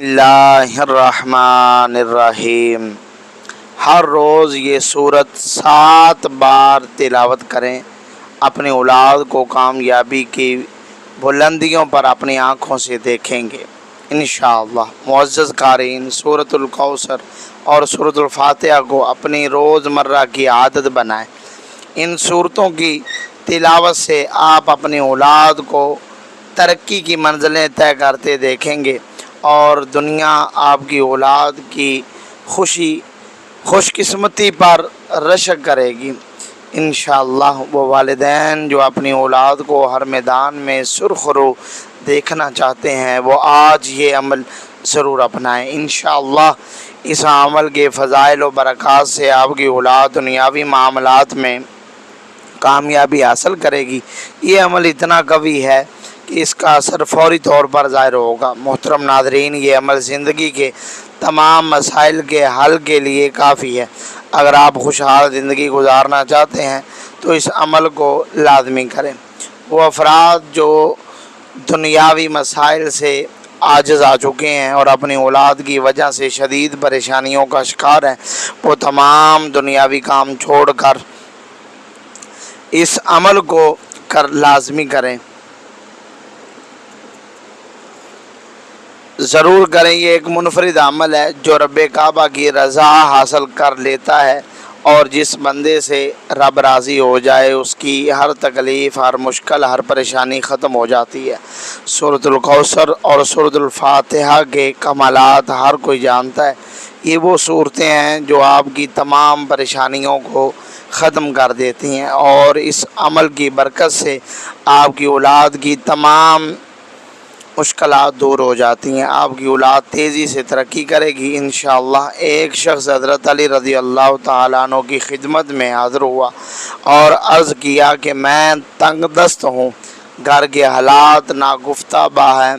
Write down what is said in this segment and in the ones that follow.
اللہ الرحمن الرحیم۔ ہر روز یہ سورت 7 بار تلاوت کریں، اپنی اولاد کو کامیابی کی بلندیوں پر اپنی آنکھوں سے دیکھیں گے انشاءاللہ۔ معزز قارئین، سورۃ الکوثر اور سورۃ الفاتحہ کو اپنی روزمرہ کی عادت بنائیں۔ ان سورتوں کی تلاوت سے آپ اپنی اولاد کو ترقی کی منزلیں طے کرتے دیکھیں گے اور دنیا آپ کی اولاد کی خوش قسمتی پر رشک کرے گی انشاءاللہ۔ وہ والدین جو اپنی اولاد کو ہر میدان میں سرخرو دیکھنا چاہتے ہیں وہ آج یہ عمل ضرور اپنائیں انشاءاللہ۔ اس عمل کے فضائل و برکات سے آپ کی اولاد دنیاوی معاملات میں کامیابی حاصل کرے گی۔ یہ عمل اتنا قوی ہے کہ اس کا اثر فوری طور پر ظاہر ہوگا۔ محترم ناظرین، یہ عمل زندگی کے تمام مسائل کے حل کے لیے کافی ہے۔ اگر آپ خوشحال زندگی گزارنا چاہتے ہیں تو اس عمل کو لازمی کریں۔ وہ افراد جو دنیاوی مسائل سے عاجز آ چکے ہیں اور اپنی اولاد کی وجہ سے شدید پریشانیوں کا شکار ہیں، وہ تمام دنیاوی کام چھوڑ کر اس عمل کو لازمی کریں، ضرور کریں۔ یہ ایک منفرد عمل ہے جو رب کعبہ کی رضا حاصل کر لیتا ہے، اور جس بندے سے رب راضی ہو جائے اس کی ہر تکلیف، ہر مشکل، ہر پریشانی ختم ہو جاتی ہے۔ سورۃ الکوثر اور سورۃ الفاتحہ کے کمالات ہر کوئی جانتا ہے۔ یہ وہ صورتیں ہیں جو آپ کی تمام پریشانیوں کو ختم کر دیتی ہیں، اور اس عمل کی برکت سے آپ کی اولاد کی تمام مشکلات دور ہو جاتی ہیں۔ آپ کی اولاد تیزی سے ترقی کرے گی انشاءاللہ۔ ایک شخص حضرت علی رضی اللہ تعالیٰ عنہ کی خدمت میں حاضر ہوا اور عرض کیا کہ میں تنگ دست ہوں، گھر کے حالات ناگفتہ با ہیں،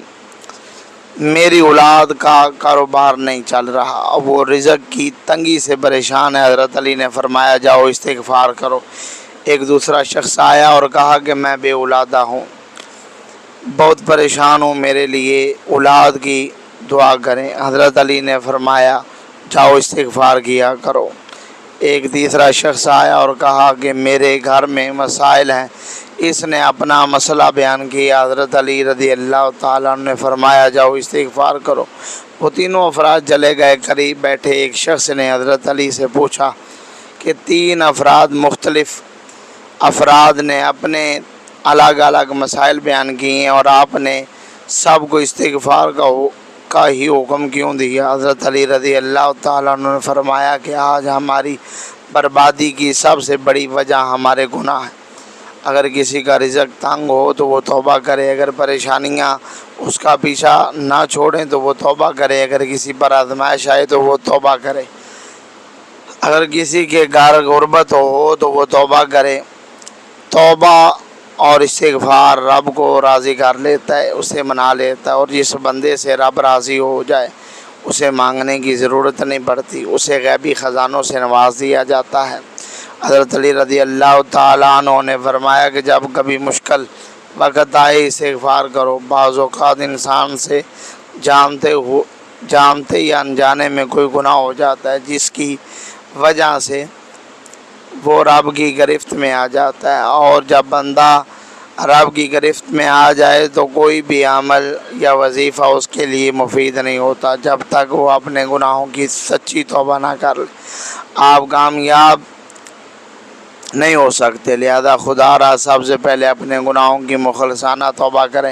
میری اولاد کا کاروبار نہیں چل رہا، وہ رزق کی تنگی سے پریشان ہے۔ حضرت علی نے فرمایا جاؤ استغفار کرو۔ ایک دوسرا شخص آیا اور کہا کہ میں بے اولادہ ہوں، بہت پریشان ہوں، میرے لیے اولاد کی دعا کریں۔ حضرت علی نے فرمایا جاؤ استغفار کیا کرو۔ ایک تیسرا شخص آیا اور کہا کہ میرے گھر میں مسائل ہیں، اس نے اپنا مسئلہ بیان کیا۔ حضرت علی رضی اللہ تعالیٰ عنہ نے فرمایا جاؤ استغفار کرو۔ وہ تینوں افراد چلے گئے۔ قریب بیٹھے ایک شخص نے حضرت علی سے پوچھا کہ 3 مختلف افراد نے اپنے الگ الگ مسائل بیان کیے ہیں اور آپ نے سب کو استغفار کا ہی حکم کیوں دیا؟ حضرت علی رضی اللہ تعالیٰ عنہ نے فرمایا کہ آج ہماری بربادی کی سب سے بڑی وجہ ہمارے گناہ ہیں۔ اگر کسی کا رزق تنگ ہو تو وہ توبہ کرے، اگر پریشانیاں اس کا پیچھا نہ چھوڑیں تو وہ توبہ کرے، اگر کسی پر آزمائش آئے تو وہ توبہ کرے، اگر کسی کے گھر غربت ہو تو وہ توبہ کرے۔ توبہ اور استغفار رب کو راضی کر لیتا ہے، اسے منا لیتا ہے، اور جس بندے سے رب راضی ہو جائے اسے مانگنے کی ضرورت نہیں پڑتی، اسے غیبی خزانوں سے نواز دیا جاتا ہے۔ حضرت علی رضی اللہ تعالیٰ عنہ نے فرمایا کہ جب کبھی مشکل وقت آئے استغفار کرو۔ بعض اوقات انسان سے جانتے یا انجانے میں کوئی گناہ ہو جاتا ہے جس کی وجہ سے وہ رب کی گرفت میں آ جاتا ہے، اور جب بندہ رب کی گرفت میں آ جائے تو کوئی بھی عمل یا وظیفہ اس کے لیے مفید نہیں ہوتا جب تک وہ اپنے گناہوں کی سچی توبہ نہ کر لے۔ آپ کامیاب نہیں ہو سکتے، لہذا خدا را سب سے پہلے اپنے گناہوں کی مخلصانہ توبہ کریں۔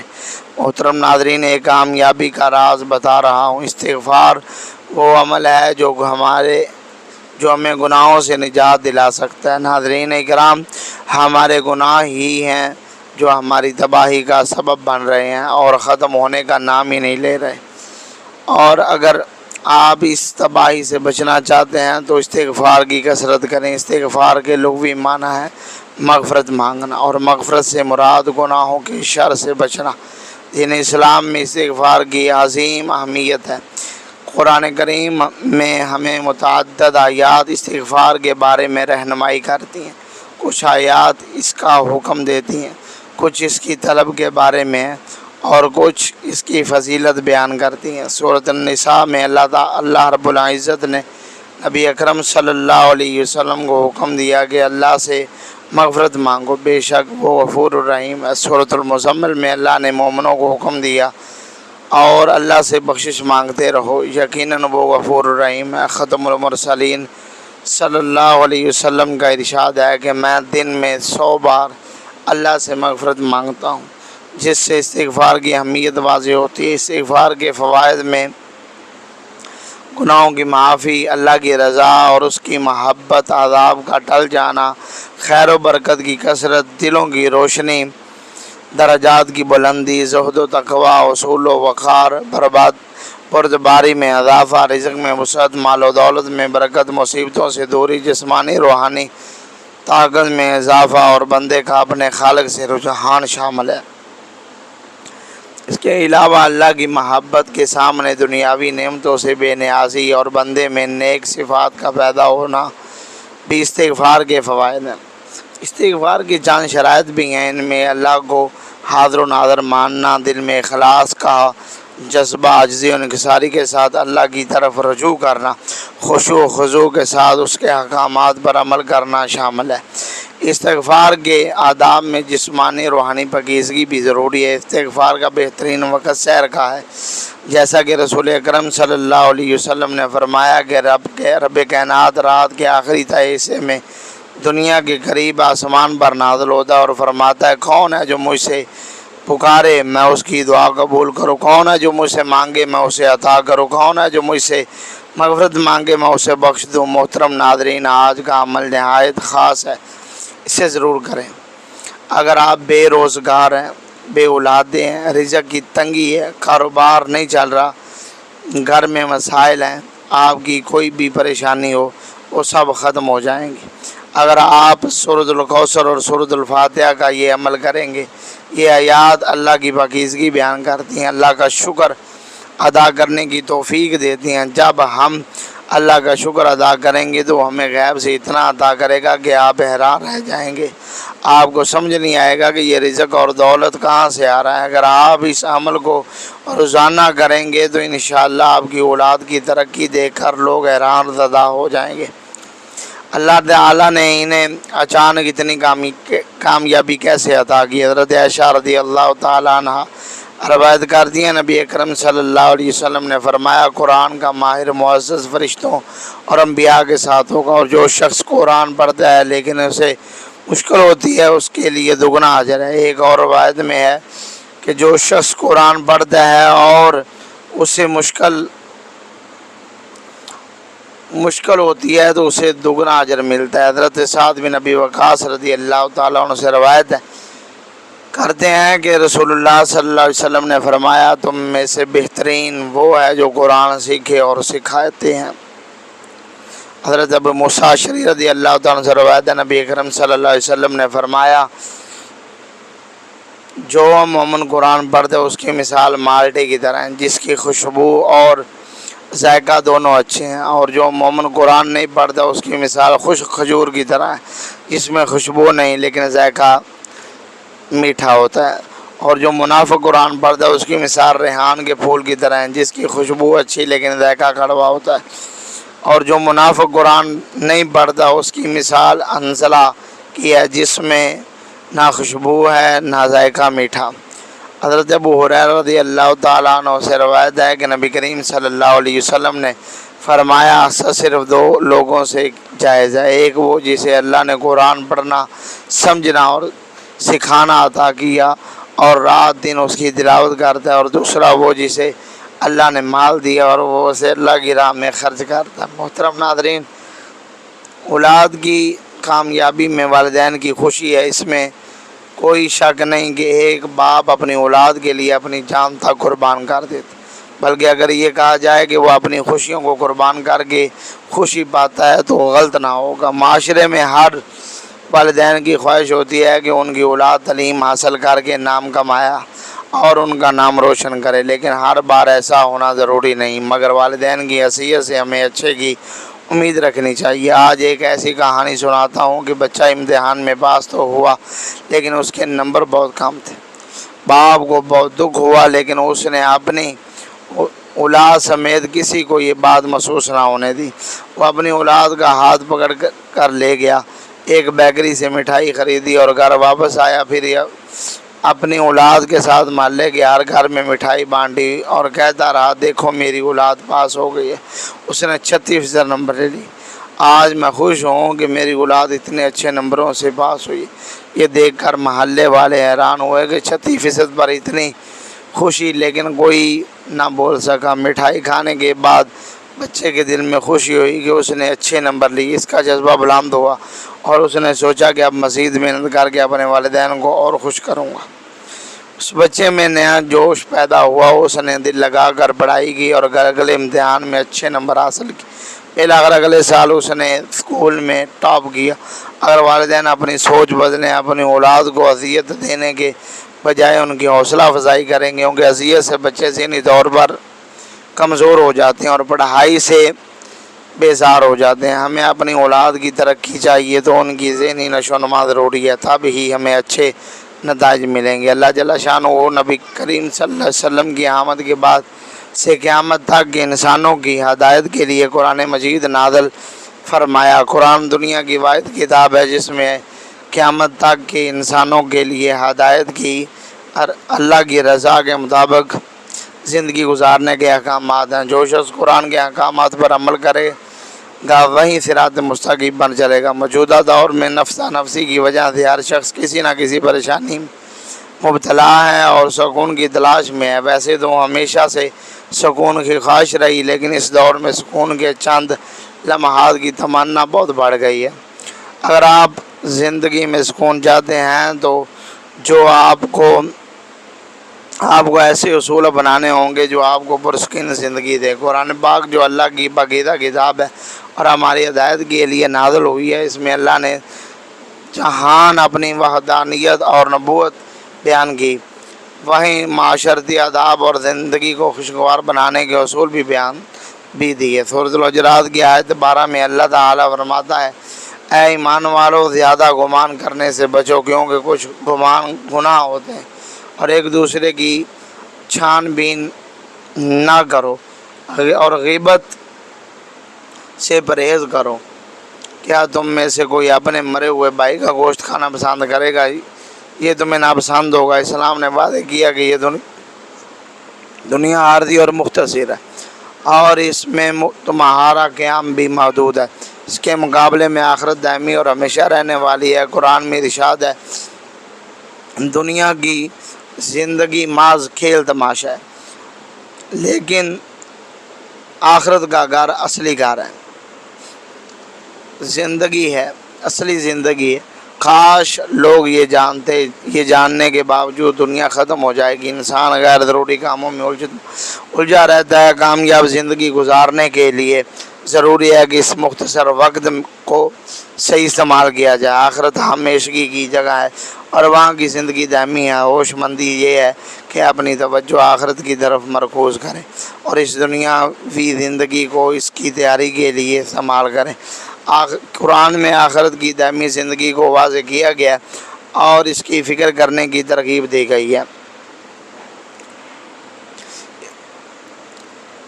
محترم ناظرین، ایک کامیابی کا راز بتا رہا ہوں۔ استغفار وہ عمل ہے جو ہمیں گناہوں سے نجات دلا سکتا ہے۔ ناظرین اکرام، ہمارے گناہ ہی ہیں جو ہماری تباہی کا سبب بن رہے ہیں اور ختم ہونے کا نام ہی نہیں لے رہے، اور اگر آپ اس تباہی سے بچنا چاہتے ہیں تو استغفار کی کثرت کریں۔ استغفار کے لغوی معنی ہے مغفرت مانگنا، اور مغفرت سے مراد گناہوں کے شر سے بچنا۔ دین اسلام میں استغفار کی عظیم اہمیت ہے۔ قرآن کریم میں ہمیں متعدد آیات استغفار کے بارے میں رہنمائی کرتی ہیں۔ کچھ آیات اس کا حکم دیتی ہیں، کچھ اس کی طلب کے بارے میں ہیں، اور کچھ اس کی فضیلت بیان کرتی ہیں۔ سورۃ النساء میں اللہ رب العزت نے نبی اکرم صلی اللہ علیہ وسلم کو حکم دیا کہ اللہ سے مغفرت مانگو، بے شک وہ غفور الرحیم ہے۔ سورۃ المزمل میں اللہ نے مومنوں کو حکم دیا اور اللہ سے بخشش مانگتے رہو، یقیناً وہ غفور الرحیم ہے۔ ختم المرسلین صلی اللہ علیہ وسلم کا ارشاد ہے کہ میں دن میں 100 بار اللہ سے مغفرت مانگتا ہوں، جس سے استغفار کی اہمیت واضح ہوتی ہے۔ استغفار کے فوائد میں گناہوں کی معافی، اللہ کی رضا اور اس کی محبت، عذاب کا ٹل جانا، خیر و برکت کی کثرت، دلوں کی روشنی، درجات کی بلندی، زہد و تقوی، اصول و وقار، بردباری میں اضافہ، رزق میں وسعت، مال و دولت میں برکت، مصیبتوں سے دوری، جسمانی روحانی طاقت میں اضافہ اور بندے کا اپنے خالق سے رجحان شامل ہے۔ اس کے علاوہ اللہ کی محبت کے سامنے دنیاوی نعمتوں سے بے نیازی اور بندے میں نیک صفات کا پیدا ہونا بھی استغفار کے فوائد ہیں۔ استغفار کی چند شرائط بھی ہیں، ان میں اللہ کو حاضر و ناظر ماننا، دل میں اخلاص کا جذبہ، عاجزی و انکساری کے ساتھ اللہ کی طرف رجوع کرنا، خشوع و خضوع کے ساتھ اس کے احکامات پر عمل کرنا شامل ہے۔ استغفار کے آداب میں جسمانی روحانی پاکیزگی بھی ضروری ہے۔ استغفار کا بہترین وقت سحر کا ہے، جیسا کہ رسول اکرم صلی اللہ علیہ وسلم نے فرمایا کہ رب کائنات رات کے آخری تہی حصے میں دنیا کے قریب آسمان پر نازل ہوتا ہے اور فرماتا ہے، کون ہے جو مجھ سے پکارے میں اس کی دعا قبول کروں، کون ہے جو مجھ سے مانگے میں اسے عطا کروں، کون ہے جو مجھ سے مغفرت مانگے میں اسے بخش دوں۔ محترم ناظرین، آج کا عمل نہایت خاص ہے، اسے ضرور کریں۔ اگر آپ بے روزگار ہیں، بے اولادیں ہیں، رزق کی تنگی ہے، کاروبار نہیں چل رہا، گھر میں مسائل ہیں، آپ کی کوئی بھی پریشانی ہو، وہ سب ختم ہو جائیں گی اگر آپ سورۃ الکوثر اور سورۃ الفاتحہ کا یہ عمل کریں گے۔ یہ آیات اللہ کی پاکیزگی بیان کرتی ہیں، اللہ کا شکر ادا کرنے کی توفیق دیتی ہیں۔ جب ہم اللہ کا شکر ادا کریں گے تو ہمیں غیب سے اتنا عطا کرے گا کہ آپ حیران رہ جائیں گے، آپ کو سمجھ نہیں آئے گا کہ یہ رزق اور دولت کہاں سے آ رہا ہے۔ اگر آپ اس عمل کو روزانہ کریں گے تو انشاءاللہ آپ کی اولاد کی ترقی دیکھ کر لوگ حیران زدہ ہو جائیں گے۔ اللہ تعالیٰ نے انہیں اچانک اتنی کامیابی کیسے عطا کی؟ حضرت عائشہ رضی اللہ تعالیٰ عنہ روایت کرتی ہیں، نبی اکرم صلی اللہ علیہ وسلم نے فرمایا، قرآن کا ماہر معزز فرشتوں اور انبیاء کے ساتھ ہوگا، اور جو شخص قرآن پڑھتا ہے لیکن اسے مشکل ہوتی ہے اس کے لیے دگنا اجر ہے۔ ایک اور روایت میں ہے کہ جو شخص قرآن پڑھتا ہے اور اسے مشکل ہوتی ہے تو اسے دگنا اجر ملتا ہے۔ حضرت سعد بن ابی وقاص رضی اللہ تعالیٰ عنہ سے روایت کرتے ہیں کہ رسول اللہ صلی اللہ علیہ وسلم نے فرمایا، تم میں سے بہترین وہ ہے جو قرآن سیکھے اور سکھاتے ہیں۔ حضرت ابو موسیٰ اشعری رضی اللہ تعالیٰ عنہ سے روایت ہے، نبی اکرم صلی اللہ علیہ وسلم نے فرمایا، جو مومن قرآن پڑھتے اس کی مثال مالٹے کی طرح ہے، جس کی خوشبو اور ذائقہ دونوں اچھے ہیں، اور جو مومن قرآن نہیں پڑھتا اس کی مثال خشک کھجور کی طرح ہے، جس میں خوشبو نہیں لیکن ذائقہ میٹھا ہوتا ہے، اور جو منافق قرآن پڑھتا ہے اس کی مثال ریحان کے پھول کی طرح ہے، جس کی خوشبو اچھی لیکن ذائقہ کڑوا ہوتا ہے، اور جو منافق قرآن نہیں پڑھتا اس کی مثال انزلہ کی ہے، جس میں نہ خوشبو ہے نہ ذائقہ میٹھا۔ حضرت ابو ہریرہ رضی اللہ تعالیٰ عنہ سے روایت ہے کہ نبی کریم صلی اللہ علیہ وسلم نے فرمایا، صرف دو لوگوں سے جائز ہے، ایک وہ جسے اللہ نے قرآن پڑھنا، سمجھنا اور سکھانا عطا کیا اور رات دن اس کی تلاوت کرتا ہے، اور دوسرا وہ جسے اللہ نے مال دیا اور وہ اسے اللہ کی راہ میں خرچ کرتا ہے۔ محترم ناظرین، اولاد کی کامیابی میں والدین کی خوشی ہے، اس میں کوئی شک نہیں کہ ایک باپ اپنی اولاد کے لیے اپنی جان تک قربان کر دیتا، بلکہ اگر یہ کہا جائے کہ وہ اپنی خوشیوں کو قربان کر کے خوشی پاتا ہے تو غلط نہ ہوگا۔ معاشرے میں ہر والدین کی خواہش ہوتی ہے کہ ان کی اولاد تعلیم حاصل کر کے نام کمایا اور ان کا نام روشن کرے، لیکن ہر بار ایسا ہونا ضروری نہیں، مگر والدین کی حیثیت سے ہمیں اچھے کی امید رکھنی چاہیے۔ آج ایک ایسی کہانی سناتا ہوں کہ بچہ امتحان میں پاس تو ہوا لیکن اس کے نمبر بہت کم تھے۔ باپ کو بہت دکھ ہوا، لیکن اس نے اپنی اولاد سمیت کسی کو یہ بات محسوس نہ ہونے دی۔ وہ اپنی اولاد کا ہاتھ پکڑ کر لے گیا، ایک بیکری سے مٹھائی خریدی اور گھر واپس آیا۔ پھر اپنی اولاد کے ساتھ محلے کے ہر گھر میں مٹھائی بانٹی اور کہتا رہا، دیکھو میری اولاد پاس ہو گئی ہے، اس نے 36% نمبر لے لی۔ آج میں خوش ہوں کہ میری اولاد اتنے اچھے نمبروں سے پاس ہوئی۔ یہ دیکھ کر محلے والے حیران ہوئے کہ 36% پر اتنی خوشی، لیکن کوئی نہ بول سکا۔ مٹھائی کھانے کے بعد بچے کے دل میں خوشی ہوئی کہ اس نے اچھے نمبر لی، اس کا جذبہ بلند ہوا اور اس نے سوچا کہ اب مزید محنت کر کے اپنے والدین کو اور خوش کروں گا۔ اس بچے میں نیا جوش پیدا ہوا، اس نے دل لگا کر پڑھائی کی اور اگلے امتحان میں اچھے نمبر حاصل کیے۔ بالآخر اگلے سال اس نے اسکول میں ٹاپ کیا۔ اگر والدین اپنی سوچ بدلیں، اپنی اولاد کو اذیت دینے کے بجائے ان کی حوصلہ افزائی کریں گے، کیونکہ اذیت سے بچے ذہنی طور پر کمزور ہو جاتے ہیں اور پڑھائی سے بیزار ہو جاتے ہیں۔ ہمیں اپنی اولاد کی ترقی چاہیے تو ان کی ذہنی نشو و نما ضروری ہے، تب ہی ہمیں اچھے نتائج ملیں گے۔ اللہ جل شانہ نبی کریم صلی اللہ علیہ وسلم کی آمد کے بعد سے قیامت تک کے انسانوں کی ہدایت کے لیے قرآن مجید نازل فرمایا۔ قرآن دنیا کی واحد کتاب ہے جس میں قیامت تک کے انسانوں کے لیے ہدایت کی اور اللہ کی رضا کے مطابق زندگی گزارنے کے احکامات ہیں۔ جو شخص قرآن کے احکامات پر عمل کرے گا وہیں صراط مستقیم بن چلے گا۔ موجودہ دور میں نفسہ نفسی کی وجہ سے ہر شخص کسی نہ کسی پریشانی مبتلا ہے اور سکون کی تلاش میں ہے۔ ویسے تو ہمیشہ سے سکون کی خواہش رہی، لیکن اس دور میں سکون کے چند لمحات کی تمنا بہت بڑھ گئی ہے۔ اگر آپ زندگی میں سکون چاہتے ہیں تو جو آپ کو ایسے اصول بنانے ہوں گے جو آپ کو پرسکون زندگی دے۔ قرآن پاک جو اللہ کی پاکیزہ کتاب ہے اور ہماری ہدایت کے لیے نازل ہوئی ہے، اس میں اللہ نے جہان اپنی وحدانیت اور نبوت بیان کی، وہیں معاشرتی آداب اور زندگی کو خوشگوار بنانے کے اصول بھی بیان بھی دیے۔ سورۃ الحجرات کی آیت 12 میں اللہ تعالیٰ فرماتا ہے، اے ایمان والو زیادہ گمان کرنے سے بچو، کیونکہ کچھ گناہ ہوتے ہیں، اور ایک دوسرے کی چھان بین نہ کرو اور غیبت سے پرہیز کرو۔ کیا تم میں سے کوئی اپنے مرے ہوئے بھائی کا گوشت کھانا پسند کرے گا؟ یہ تمہیں ناپسند ہوگا۔ اسلام نے وعدہ کیا کہ یہ دنیا عارضی اور مختصر ہے اور اس میں تمہارا قیام بھی محدود ہے، اس کے مقابلے میں آخرت دائمی اور ہمیشہ رہنے والی ہے۔ قرآن میں ارشاد ہے، دنیا کی زندگی محض کھیل تماشا ہے، لیکن آخرت کا گھر اصلی گھر ہے، زندگی ہے، اصلی زندگی ہے۔ کاش لوگ یہ جاننے کے باوجود دنیا ختم ہو جائے گی، انسان غیر ضروری کاموں میں الجھا رہتا ہے۔ کامیاب زندگی گزارنے کے لیے ضروری ہے کہ اس مختصر وقت کو صحیح استعمال کیا جائے۔ آخرت ہمیشگی کی جگہ ہے اور وہاں کی زندگی دائمی ہے۔ ہوش مندی یہ ہے کہ اپنی توجہ آخرت کی طرف مرکوز کریں اور اس دنیاوی زندگی کو اس کی تیاری کے لیے استعمال کریں۔ قرآن میں آخرت کی دائمی زندگی کو واضح کیا گیا اور اس کی فکر کرنے کی ترغیب دی گئی ہے۔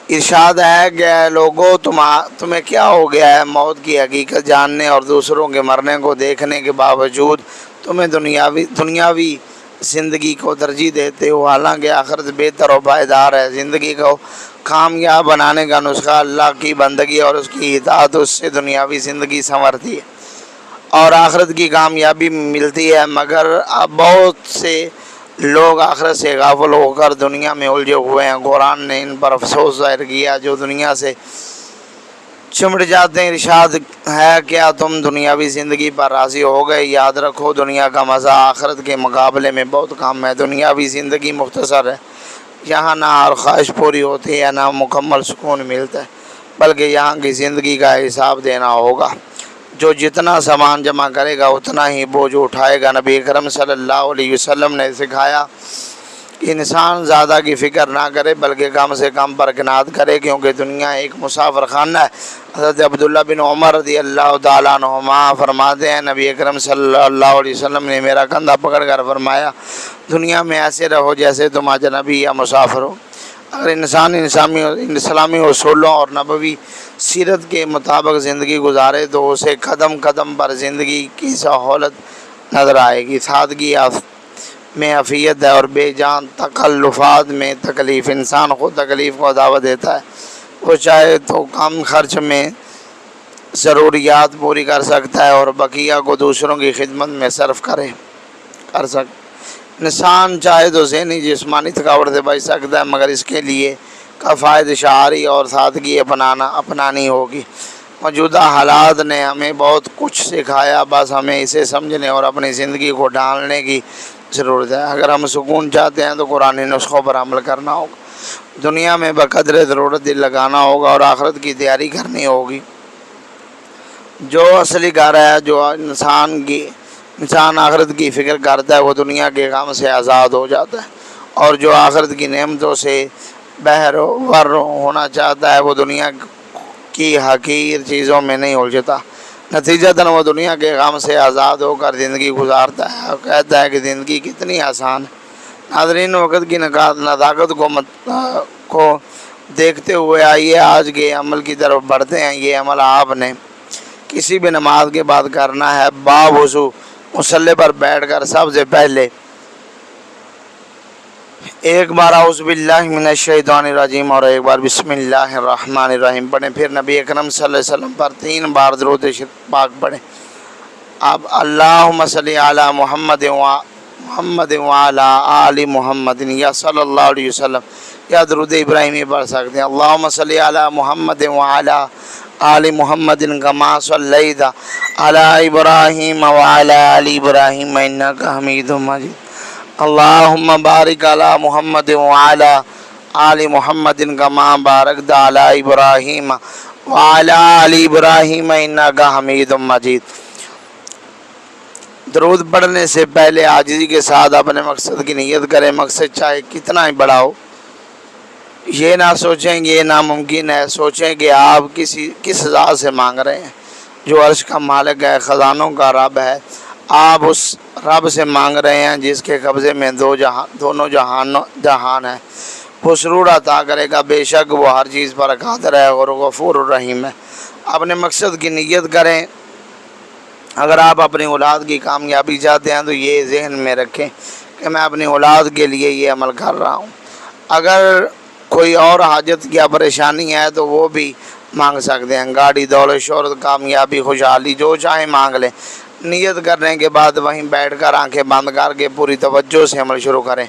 ارشاد ہے کہ اے لوگو، تمہیں کیا ہو گیا ہے؟ موت کی حقیقت جاننے اور دوسروں کے مرنے کو دیکھنے کے باوجود تمہیں دنیاوی زندگی کو ترجیح دیتے ہو، حالانکہ آخرت بہتر و پائیدار ہے۔ زندگی کو کامیاب بنانے کا نسخہ اللہ کی بندگی اور اس کی اطاعت، اس سے دنیاوی زندگی سنورتی ہے اور آخرت کی کامیابی ملتی ہے۔ مگر اب بہت سے لوگ آخرت سے غافل ہو کر دنیا میں الجھے ہوئے ہیں۔ قرآن نے ان پر افسوس ظاہر کیا جو دنیا سے چمٹ جاتے ہیں۔ ارشاد ہے، کیا تم دنیاوی زندگی پر راضی ہو گئے؟ یاد رکھو، دنیا کا مزہ آخرت کے مقابلے میں بہت کم ہے۔ دنیاوی زندگی مختصر ہے، یہاں نہ ہر خواہش پوری ہوتی ہے، نہ مکمل سکون ملتا ہے، بلکہ یہاں کی زندگی کا حساب دینا ہوگا۔ جو جتنا سامان جمع کرے گا اتنا ہی بوجھ اٹھائے گا۔ نبی اکرم صلی اللہ علیہ وسلم نے سکھایا، کہ انسان زیادہ کی فکر نہ کرے بلکہ کم سے کم پر کنات کرے، کیونکہ دنیا ایک مسافر خانہ ہے۔ حضرت عبداللہ بن عمر رضی اللہ تعالیٰ عنہما فرماتے ہیں نبی اکرم صلی اللہ علیہ وسلم نے میرا کندھا پکڑ کر فرمایا دنیا میں ایسے رہو جیسے تم اجنبی یا مسافر ہو۔ اگر انسان اسلامی اصولوں اور نبوی سیرت کے مطابق زندگی گزارے تو اسے قدم قدم پر زندگی کی سہولت نظر آئے گی۔ سادگی میں عافیت ہے اور بے جان تکلفات میں تکلیف۔ انسان خود تکلیف کو دعوت دیتا ہے، وہ چاہے تو کم خرچ میں ضروریات پوری کر سکتا ہے اور بقیہ کو دوسروں کی خدمت میں صرف کر سکتا ہے۔ انسان چاہے تو ذہنی جسمانی تھکاوٹ سے بچ سکتا ہے، مگر اس کے لیے کفایت شعاری اور سادگی اپنانی ہوگی۔ موجودہ حالات نے ہمیں بہت کچھ سکھایا، بس ہمیں اسے سمجھنے اور اپنی زندگی کو ڈھالنے کی ضرورت ہے۔ اگر ہم سکون چاہتے ہیں تو قرآن نسخوں پر عمل کرنا ہوگا، دنیا میں بقدر ضرورت دل لگانا ہوگا اور آخرت کی تیاری کرنی ہوگی۔ جو اصلی گھر ہے، جو انسان آخرت کی فکر کرتا ہے وہ دنیا کے غم سے آزاد ہو جاتا ہے، اور جو آخرت کی نعمتوں سے بہرور ہونا چاہتا ہے وہ دنیا کی حقیر چیزوں میں نہیں الجھتا۔ نتیجتاً وہ دنیا کے غم سے آزاد ہو کر زندگی گزارتا ہے اور کہتا ہے کہ زندگی کتنی آسان ہے۔ ناظرین، وقت کی نزاکت کو دیکھتے ہوئے آئیے آج کے عمل کی طرف بڑھتے ہیں۔ یہ عمل آپ نے کسی بھی نماز کے بعد کرنا ہے۔ باوضو مصلی پر بیٹھ کر سب سے پہلے ایک بار اعوذ باللہ من الشیطان الرجیم اور ایک بار بسم اللہ الرحمن الرحیم پڑھیں، پھر نبی اکرم صلی اللہ علیہ وسلم پر 3 بار درود پاک پڑھیں۔ اب اللہم صلی علی محمد وعلی آل محمد یا صلی اللہ علیہ وسلم یا درود ابراہیمی پڑھ سکتے ہیں۔ اللہم صلی علی محمد وعلی آل محمد کما صلیت علی ابراہیم وعلی آل ابراہیم انک حمید مجید۔ اللہم بارک علی محمد وعلی آل محمد کما بارکت علی ابراہیم وعلی آل ابراہیم انک حمید مجید۔ درود پڑھنے سے پہلے عاجزی کے ساتھ اپنے مقصد کی نیت کریں۔ مقصد چاہے کتنا ہی بڑا ہو، یہ نہ سوچیں کہ یہ ناممکن ہے، سوچیں کہ آپ کس ذات سے مانگ رہے ہیں جو عرش کا مالک ہے، خزانوں کا رب ہے۔ آپ اس رب سے مانگ رہے ہیں جس کے قبضے میں دونوں جہان ہیں۔ وہ سرور عطا کرے گا، بے شک وہ ہر چیز پر قادر ہے اور غفور الرحیم ہے۔ اپنے مقصد کی نیت کریں۔ اگر آپ اپنی اولاد کی کامیابی چاہتے ہیں تو یہ ذہن میں رکھیں کہ میں اپنی اولاد کے لیے یہ عمل کر رہا ہوں۔ اگر کوئی اور حاجت یا پریشانی ہے تو وہ بھی مانگ سکتے ہیں، گاڑی، دولت، شہرت، کامیابی، خوشحالی، جو چاہیں مانگ لیں۔ نیت کرنے کے بعد وہیں بیٹھ کر آنکھیں بند کر کے پوری توجہ سے عمل شروع کریں۔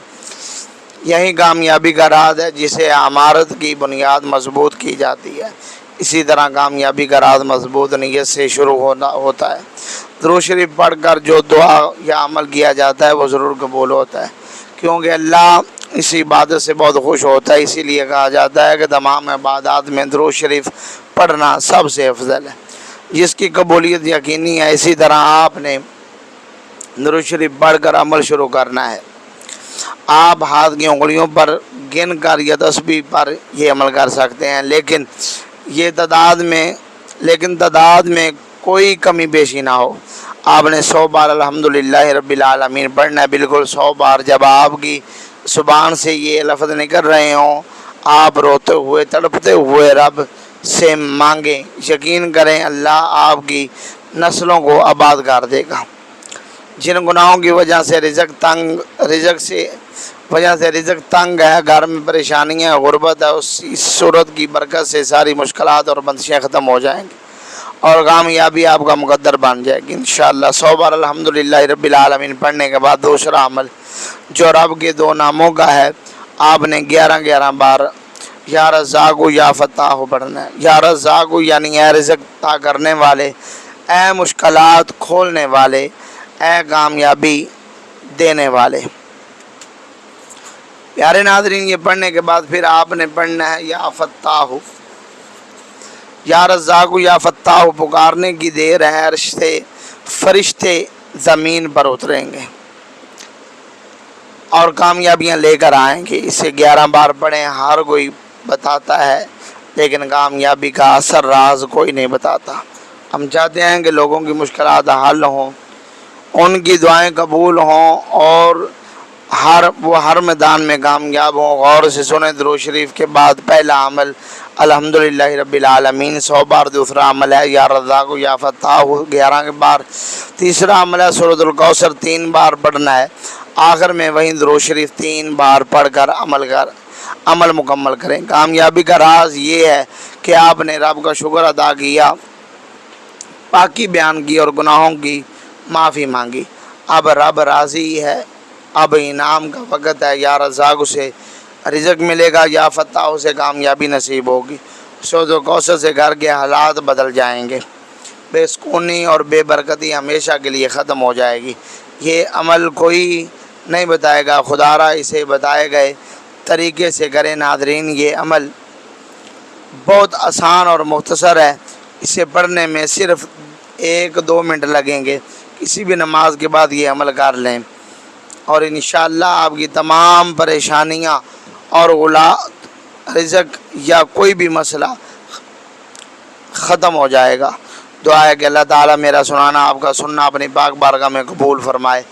یہی کامیابی کا راز ہے جسے عمارت کی بنیاد مضبوط کی جاتی ہے، اسی طرح کامیابی کا راز مضبوط نیت سے شروع ہوتا ہے۔ درود شریف پڑھ کر جو دعا یا عمل کیا جاتا ہے وہ ضرور قبول ہوتا ہے، کیونکہ اللہ اس عبادت سے بہت خوش ہوتا ہے۔ اسی لیے کہا جاتا ہے کہ تمام عبادات میں درود شریف پڑھنا سب سے افضل ہے، جس کی قبولیت یقینی ہے۔ اسی طرح آپ نے درود شریف پڑھ کر عمل شروع کرنا ہے۔ آپ ہاتھ کی انگلیوں پر گن کر یا تسبیح پر یہ عمل کر سکتے ہیں، لیکن تعداد میں کوئی کمی بیشی نہ ہو۔ آپ نے 100 بار الحمدللہ رب العالمین پڑھنا ہے، بالکل 100 بار۔ جب آپ کی زبان سے یہ لفظ نکل رہے ہوں، آپ روتے ہوئے تڑپتے ہوئے رب سے مانگیں، یقین کریں اللہ آپ کی نسلوں کو آباد کر دے گا۔ جن گناہوں کی وجہ سے رزق تنگ ہے، گھر میں پریشانیاں، غربت ہے، اس صورت کی برکت سے ساری مشکلات اور بندشیں ختم ہو جائیں گی اور کامیابی آپ کا مقدر بن جائے گی انشاءاللہ۔ 100 بار الحمدللہ رب العالمین پڑھنے کے بعد دوسرا عمل جو رب کے 2 ناموں کا ہے، آپ نے 11 بار یا رزاق یا فتاح پڑھنا ہے۔ یا رزاق یعنی اے رزق عطا کرنے والے، اے مشکلات کھولنے والے، اے کامیابی دینے والے۔ پیارے ناظرین، یہ پڑھنے کے بعد پھر آپ نے پڑھنا ہے یا فتاح۔ یا رزاق یا فتاح پکارنے کی دیر ہے، عرش سے فرشتے زمین پر اتریں گے۔ اور کامیابیاں لے کر آئیں گے. اسے 11 بار پڑھیں. ہر کوئی بتاتا ہے لیکن کامیابی کا اثر راز کوئی نہیں بتاتا. ہم چاہتے ہیں کہ لوگوں کی مشکلات حل ہوں، ان کی دعائیں قبول ہوں اور وہ ہر میدان میں کامیاب ہوں. غور سے سنیں. درود شریف کے بعد پہلا عمل الحمدللہ رب العالمین 100 بار. دوسرا عمل ہے یا رزاق یا فتاح 11 بار. تیسرا عمل ہے سورۃ الکوثر 3 بار پڑھنا ہے. آخر میں وہیں درود شریف 3 بار پڑھ کر عمل مکمل کریں. کامیابی کا راز یہ ہے کہ آپ نے رب کا شکر ادا کیا، پاکی بیان کی اور گناہوں کی معافی مانگی. اب رب راضی ہے. اب انعام کا وقت ہے. یا رزاق سے رزق ملے گا، یا فتح سے کامیابی نصیب ہوگی. سورۃ الکوثر سے گھر کے حالات بدل جائیں گے. بے سکونی اور بے برکتی ہمیشہ کے لیے ختم ہو جائے گی. یہ عمل کوئی نہیں بتائے گا، خدا را اسے بتائے گئے طریقے سے کریں. ناظرین، یہ عمل بہت آسان اور مختصر ہے. اسے پڑھنے میں صرف 1-2 منٹ لگیں گے. کسی بھی نماز کے بعد یہ عمل کر لیں اور انشاءاللہ آپ کی تمام پریشانیاں اور رزق یا کوئی بھی مسئلہ ختم ہو جائے گا. دعا ہے کہ اللہ تعالیٰ میرا سنانا، آپ کا سننا اپنی پاک بارگاہ میں قبول فرمائے.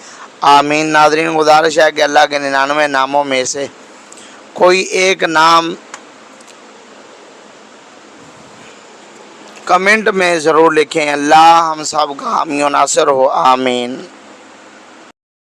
آمین. ناظرین، گزارش ہے کہ اللہ کے 99 ناموں میں سے کوئی ایک نام کمنٹ میں ضرور لکھیں. اللہ ہم سب کا حامی و ناصر ہو. آمین.